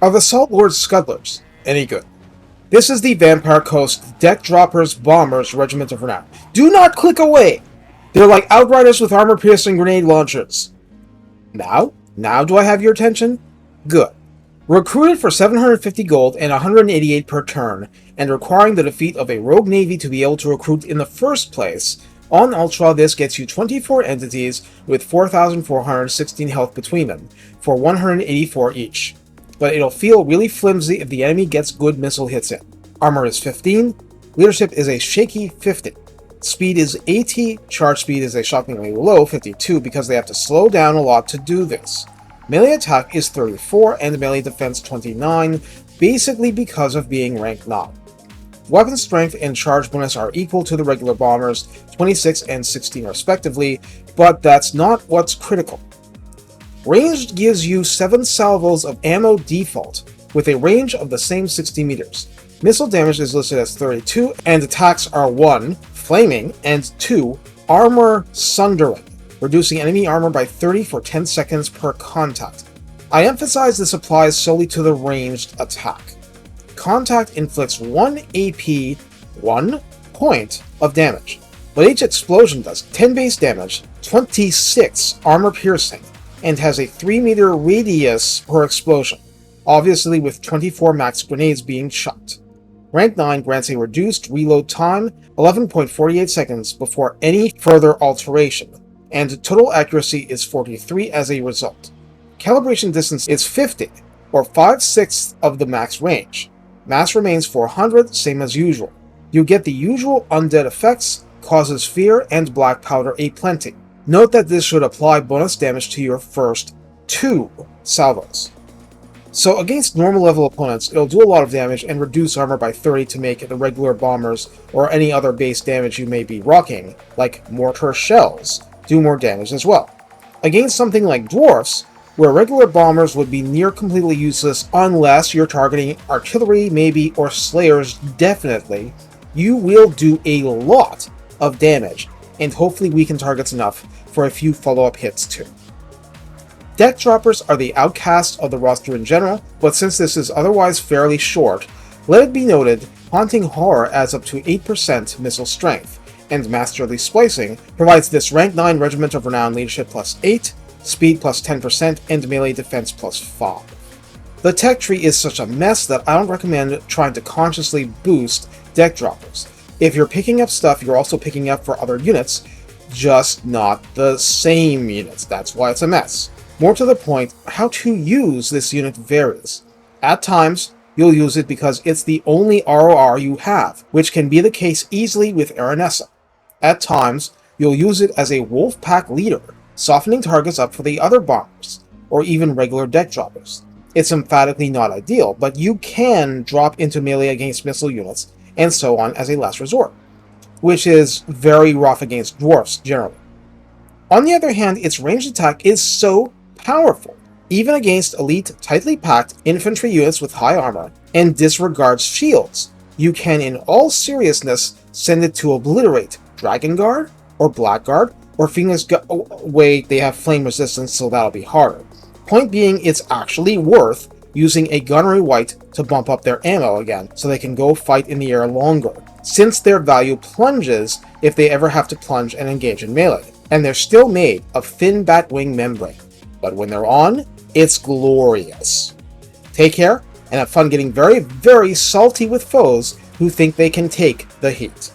Are the Salt Lord's Scuttlers any good? This is the Vampire Coast Deck Droppers Bombers Regiment of Renown. Do not click away! They're like Outriders with armor-piercing grenade launchers. Now do I have your attention? Good. Recruited for 750 gold and 188 per turn, and requiring the defeat of a rogue navy to be able to recruit in the first place, on Ultra this gets you 24 entities with 4,416 health between them, for 184 each. But it'll feel really flimsy if the enemy gets good missile hits in. Armor is 15, leadership is a shaky 50, speed is 80, charge speed is a shockingly low 52 because they have to slow down a lot to do this. Melee attack is 34 and melee defense 29, basically because of being rank 9. Weapon strength and charge bonus are equal to the regular bombers, 26 and 16 respectively, but that's not what's critical. Ranged gives you 7 salvos of ammo default, with a range of the same 60 meters. Missile damage is listed as 32, and attacks are 1, flaming, and 2, armor sundering, reducing enemy armor by 30 for 10 seconds per contact. I emphasize this applies solely to the ranged attack. Contact inflicts 1 AP, 1 point of damage, but each explosion does 10 base damage, 26 armor piercing, and has a 3 meter radius per explosion, obviously with 24 max grenades being shot. Rank 9 grants a reduced reload time, 11.48 seconds before any further alteration, and total accuracy is 43 as a result. Calibration distance is 50, or 5/6 of the max range. Mass remains 400, same as usual. You get the usual undead effects, causes fear, and black powder aplenty. Note that this should apply bonus damage to your first 2 salvos. So against normal level opponents, it'll do a lot of damage and reduce armor by 30 to make the regular bombers or any other base damage you may be rocking, like mortar shells, do more damage as well. Against something like dwarfs, where regular bombers would be near completely useless unless you're targeting artillery maybe or slayers definitely, you will do a lot of damage and hopefully weaken targets enough for a few follow-up hits too. Deck droppers are the outcast of the roster in general, but since this is otherwise fairly short, let it be noted Haunting Horror adds up to 8% missile strength, and Masterly Splicing provides this rank 9 Regiment of Renown leadership plus 8, speed plus 10%, and melee defense plus 5. The tech tree is such a mess that I don't recommend trying to consciously boost deck droppers. If you're picking up stuff you're also picking up for other units, just not the same units, that's why it's a mess. More to the point, how to use this unit varies. At times, you'll use it because it's the only RoR you have, which can be the case easily with Aranessa. At times, you'll use it as a wolf pack leader, softening targets up for the other bombers, or even regular deck droppers. It's emphatically not ideal, but you can drop into melee against missile units, and so on as a last resort, which is very rough against dwarfs generally. On the other hand, its ranged attack is so powerful, even against elite, tightly packed infantry units with high armor, and disregards shields. You can in all seriousness send it to obliterate Dragon Guard, or Blackguard, or Phoenix Guard. Oh, wait, they have flame resistance, so that'll be harder. Point being, it's actually worth using a Gunnery White to bump up their ammo again, so they can go fight in the air longer, since their value plunges if they ever have to plunge and engage in melee, and they're still made of thin batwing membrane. But when they're on, it's glorious. Take care, and have fun getting very, very salty with foes who think they can take the heat.